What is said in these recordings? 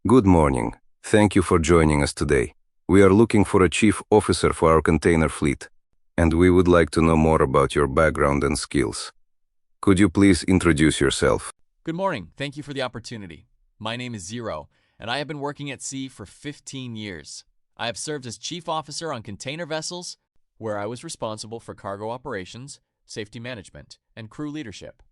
Good morning. Thank you for joining us today. We are looking for a chief officer for our container fleet, and we would like to know more about your background and skills. Could you please introduce yourself? Good morning. Thank you for the opportunity. My name is Zero, and I have been working at sea for 15 years. I have served as chief officer on container vessels, where I was responsible for cargo operations, safety management, and crew leadership.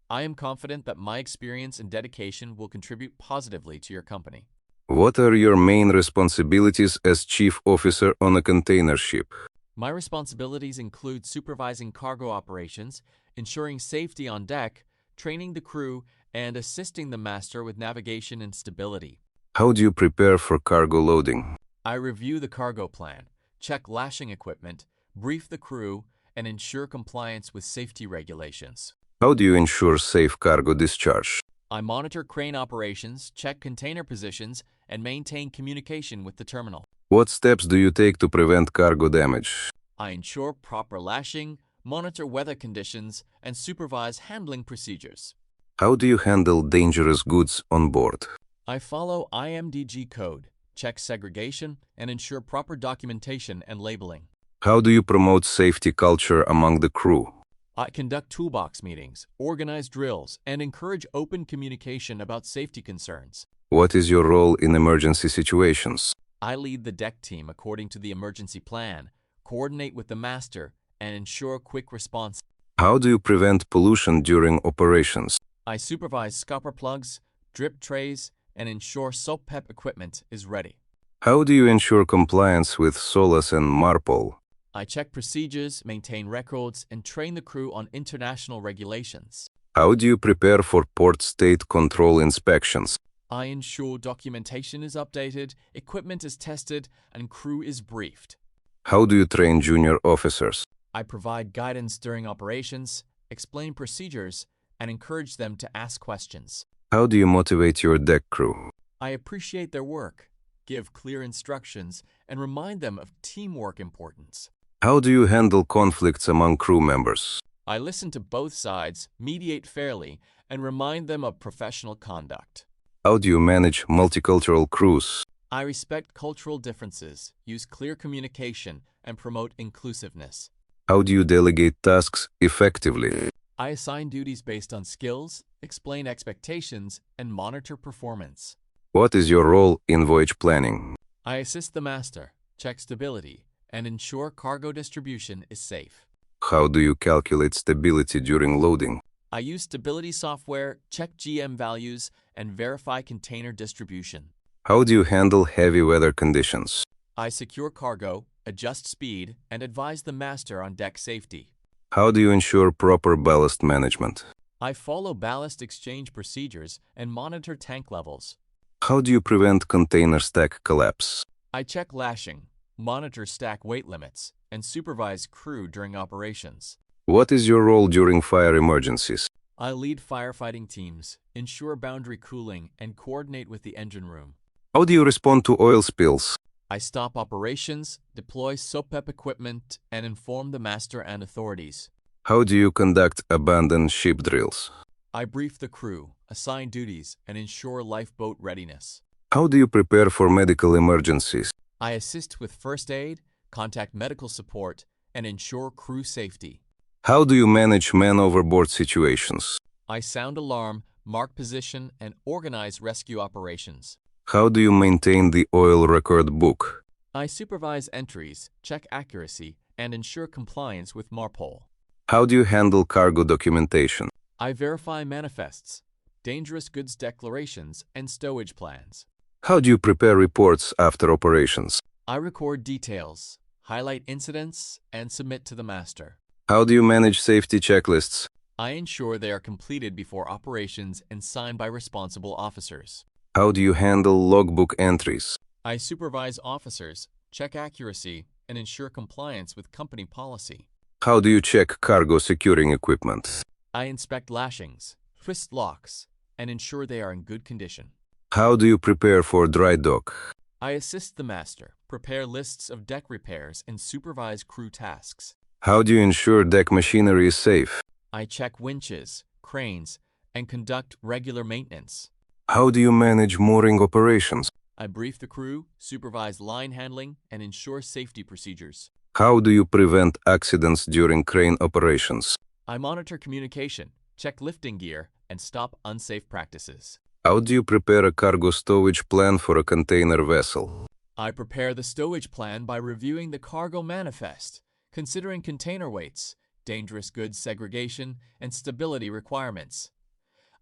I am confident that my experience and dedication will contribute positively to your company. What are your main responsibilities as chief officer on a container ship? My responsibilities include supervising cargo operations, ensuring safety on deck, training the crew, and assisting the master with navigation and stability. How do you prepare for cargo loading? I review the cargo plan, check lashing equipment, brief the crew, and ensure compliance with safety regulations. How do you ensure safe cargo discharge? I monitor crane operations, check container positions, and maintain communication with the terminal. What steps do you take to prevent cargo damage? I ensure proper lashing, monitor weather conditions, and supervise handling procedures. How do you handle dangerous goods on board? I follow IMDG code, check segregation, and ensure proper documentation and labeling. How do you promote safety culture among the crew? I conduct toolbox meetings, organize drills, and encourage open communication about safety concerns. What is your role in emergency situations? I lead the deck team according to the emergency plan, coordinate with the master, and ensure quick response. How do you prevent pollution during operations? I supervise scupper plugs, drip trays, and ensure soap PEP equipment is ready. How do you ensure compliance with SOLAS and MARPOL? I check procedures, maintain records, and train the crew on international regulations. How do you prepare for port state control inspections? I ensure documentation is updated, equipment is tested, and crew is briefed. How do you train junior officers? I provide guidance during operations, explain procedures, and encourage them to ask questions. How do you motivate your deck crew? I appreciate their work, give clear instructions, and remind them of teamwork importance. How do you handle conflicts among crew members? I listen to both sides, mediate fairly, and remind them of professional conduct. How do you manage multicultural crews? I respect cultural differences, use clear communication, and promote inclusiveness. How do you delegate tasks effectively? I assign duties based on skills, explain expectations, and monitor performance. What is your role in voyage planning? I assist the master, check stability, and ensure cargo distribution is safe. How do you calculate stability during loading? I use stability software, check GM values, and verify container distribution. How do you handle heavy weather conditions? I secure cargo, adjust speed, and advise the master on deck safety. How do you ensure proper ballast management? I follow ballast exchange procedures and monitor tank levels. How do you prevent container stack collapse? I check lashing, monitor stack weight limits, and supervise crew during operations. What is your role during fire emergencies? I lead firefighting teams, ensure boundary cooling, and coordinate with the engine room. How do you respond to oil spills? I stop operations, deploy SOPEP equipment, and inform the master and authorities. How do you conduct abandoned ship drills? I brief the crew, assign duties, and ensure lifeboat readiness. How do you prepare for medical emergencies? I assist with first aid, contact medical support, and ensure crew safety. How do you manage men overboard situations? I sound alarm, mark position, and organize rescue operations. How do you maintain the oil record book? I supervise entries, check accuracy, and ensure compliance with MARPOL. How do you handle cargo documentation? I verify manifests, dangerous goods declarations, and stowage plans. How do you prepare reports after operations? I record details, highlight incidents, and submit to the master. How do you manage safety checklists? I ensure they are completed before operations and signed by responsible officers. How do you handle logbook entries? I supervise officers, check accuracy, and ensure compliance with company policy. How do you check cargo securing equipment? I inspect lashings, twist locks, and ensure they are in good condition. How do you prepare for dry dock? I assist the master, prepare lists of deck repairs, and supervise crew tasks. How do you ensure deck machinery is safe? I check winches, cranes, and conduct regular maintenance. How do you manage mooring operations? I brief the crew, supervise line handling, and ensure safety procedures. How do you prevent accidents during crane operations? I monitor communication, check lifting gear, and stop unsafe practices. How do you prepare a cargo stowage plan for a container vessel? I prepare the stowage plan by reviewing the cargo manifest, considering container weights, dangerous goods segregation, and stability requirements.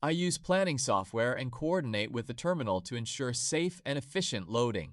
I use planning software and coordinate with the terminal to ensure safe and efficient loading.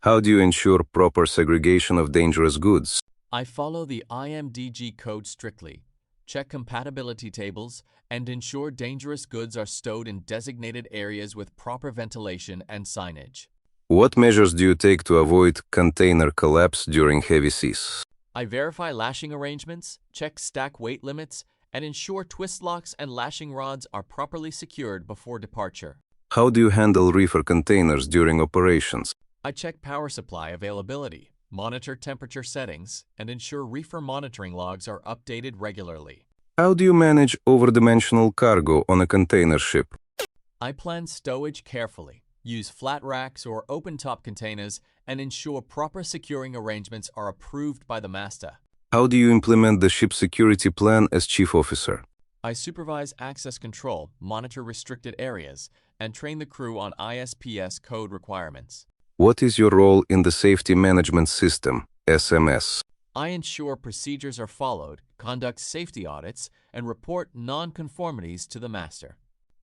How do you ensure proper segregation of dangerous goods? I follow the IMDG code strictly, check compatibility tables, and ensure dangerous goods are stowed in designated areas with proper ventilation and signage. What measures do you take to avoid container collapse during heavy seas? I verify lashing arrangements, check stack weight limits, and ensure twist locks and lashing rods are properly secured before departure. How do you handle reefer containers during operations? I check power supply availability, monitor temperature settings, and ensure reefer monitoring logs are updated regularly. How do you manage overdimensional cargo on a container ship? I plan stowage carefully, use flat racks or open-top containers, and ensure proper securing arrangements are approved by the master. How do you implement the ship security plan as chief officer? I supervise access control, monitor restricted areas, and train the crew on ISPS code requirements. What is your role in the Safety Management System, SMS? I ensure procedures are followed, conduct safety audits, and report non-conformities to the master.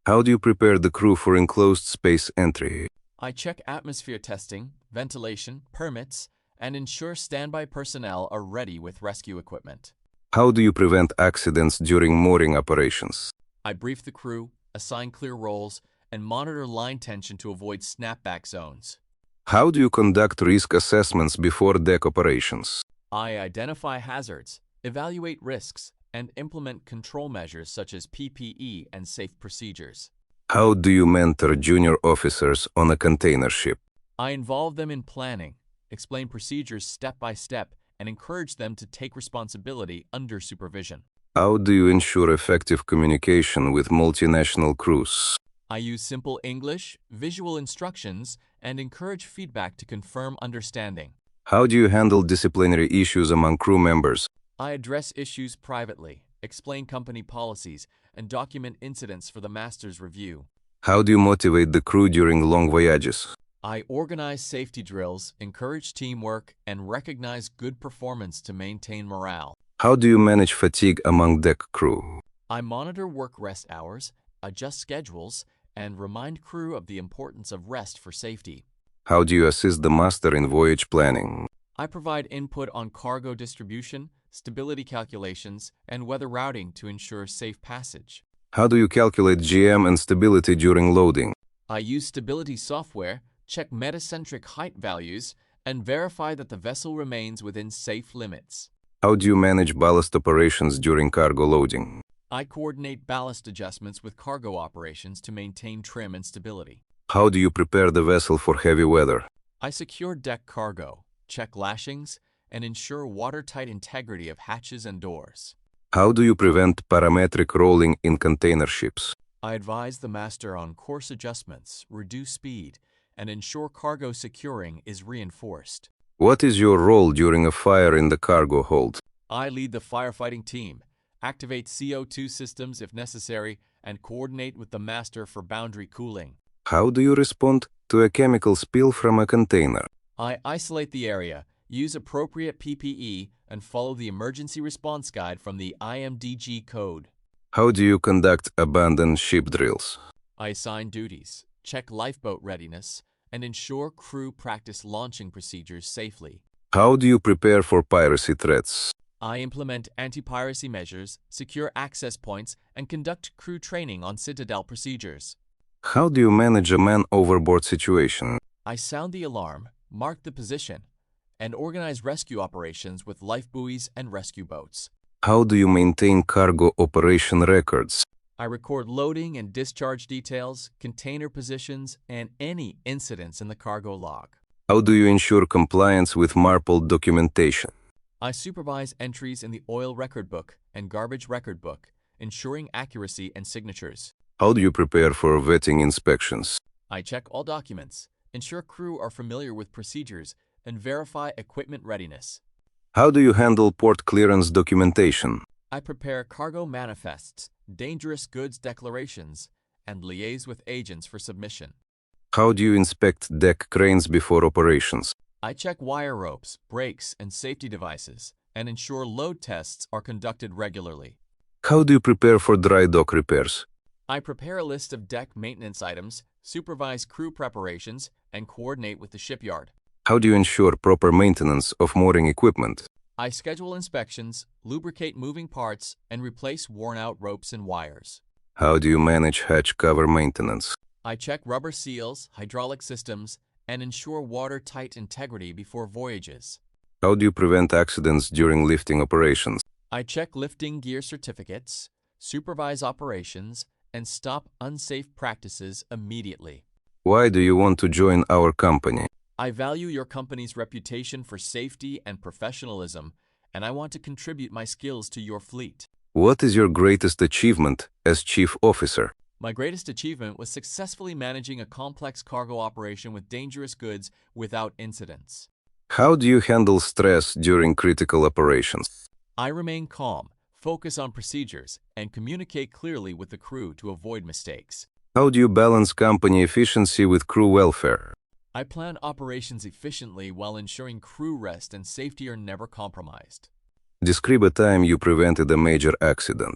How do you prepare the crew for enclosed space entry? I check atmosphere testing, ventilation, permits, and ensure standby personnel are ready with rescue equipment. How do you prevent accidents during mooring operations? I brief the crew, assign clear roles, and monitor line tension to avoid snapback zones. How do you conduct risk assessments before deck operations? I identify hazards, evaluate risks, and implement control measures such as PPE and safe procedures. How do you mentor junior officers on a container ship? I involve them in planning, explain procedures step by step, and encourage them to take responsibility under supervision. How do you ensure effective communication with multinational crews? I use simple English, visual instructions, and encourage feedback to confirm understanding. How do you handle disciplinary issues among crew members? I address issues privately, explain company policies, and document incidents for the master's review. How do you motivate the crew during long voyages? I organize safety drills, encourage teamwork, and recognize good performance to maintain morale. How do you manage fatigue among deck crew? I monitor work rest hours, adjust schedules, and remind crew of the importance of rest for safety. How do you assist the master in voyage planning? I provide input on cargo distribution, stability calculations, and weather routing to ensure safe passage. How do you calculate GM and stability during loading? I use stability software, check metacentric height values, and verify that the vessel remains within safe limits. How do you manage ballast operations during cargo loading? I coordinate ballast adjustments with cargo operations to maintain trim and stability. How do you prepare the vessel for heavy weather? I secure deck cargo, check lashings, and ensure watertight integrity of hatches and doors. How do you prevent parametric rolling in container ships? I advise the master on course adjustments, reduce speed, and ensure cargo securing is reinforced. What is your role during a fire in the cargo hold? I lead the firefighting team, activate CO2 systems if necessary, and coordinate with the master for boundary cooling. How do you respond to a chemical spill from a container? I isolate the area, use appropriate PPE, and follow the emergency response guide from the IMDG code. How do you conduct abandoned ship drills? I assign duties, check lifeboat readiness, and ensure crew practice launching procedures safely. How do you prepare for piracy threats? I implement anti-piracy measures, secure access points, and conduct crew training on Citadel procedures. How do you manage a man overboard situation? I sound the alarm, mark the position, and organize rescue operations with life buoys and rescue boats. How do you maintain cargo operation records? I record loading and discharge details, container positions, and any incidents in the cargo log. How do you ensure compliance with MARPOL documentation? I supervise entries in the oil record book and garbage record book, ensuring accuracy and signatures. How do you prepare for vetting inspections? I check all documents, ensure crew are familiar with procedures, and verify equipment readiness. How do you handle port clearance documentation? I prepare cargo manifests, dangerous goods declarations, and liaise with agents for submission. How do you inspect deck cranes before operations? I check wire ropes, brakes, and safety devices, and ensure load tests are conducted regularly. How do you prepare for dry dock repairs? I prepare a list of deck maintenance items, supervise crew preparations, and coordinate with the shipyard. How do you ensure proper maintenance of mooring equipment? I schedule inspections, lubricate moving parts, and replace worn-out ropes and wires. How do you manage hatch cover maintenance? I check rubber seals, hydraulic systems, and ensure watertight integrity before voyages. How do you prevent accidents during lifting operations? I check lifting gear certificates, supervise operations, and stop unsafe practices immediately. Why do you want to join our company? I value your company's reputation for safety and professionalism, and I want to contribute my skills to your fleet. What is your greatest achievement as chief officer? My greatest achievement was successfully managing a complex cargo operation with dangerous goods without incidents. How do you handle stress during critical operations? I remain calm, focus on procedures, and communicate clearly with the crew to avoid mistakes. How do you balance company efficiency with crew welfare? I plan operations efficiently while ensuring crew rest and safety are never compromised. Describe a time you prevented a major accident.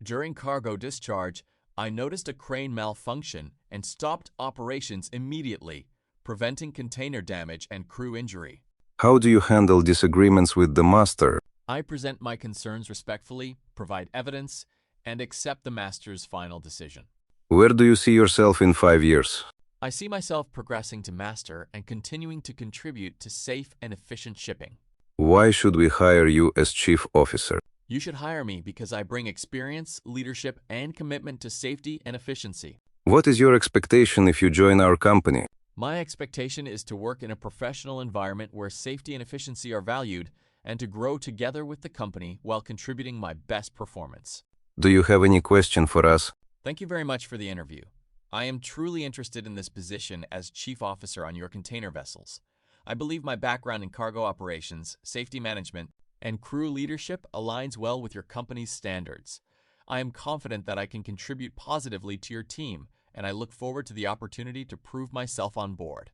During cargo discharge, I noticed a crane malfunction and stopped operations immediately, preventing container damage and crew injury. How do you handle disagreements with the master? I present my concerns respectfully, provide evidence, and accept the master's final decision. Where do you see yourself in 5 years? I see myself progressing to master and continuing to contribute to safe and efficient shipping. Why should we hire you as chief officer? You should hire me because I bring experience, leadership, and commitment to safety and efficiency. What is your expectation if you join our company? My expectation is to work in a professional environment where safety and efficiency are valued and to grow together with the company while contributing my best performance. Do you have any question for us? Thank you very much for the interview. I am truly interested in this position as chief officer on your container vessels. I believe my background in cargo operations, safety management, and crew leadership aligns well with your company's standards. I am confident that I can contribute positively to your team, and I look forward to the opportunity to prove myself on board.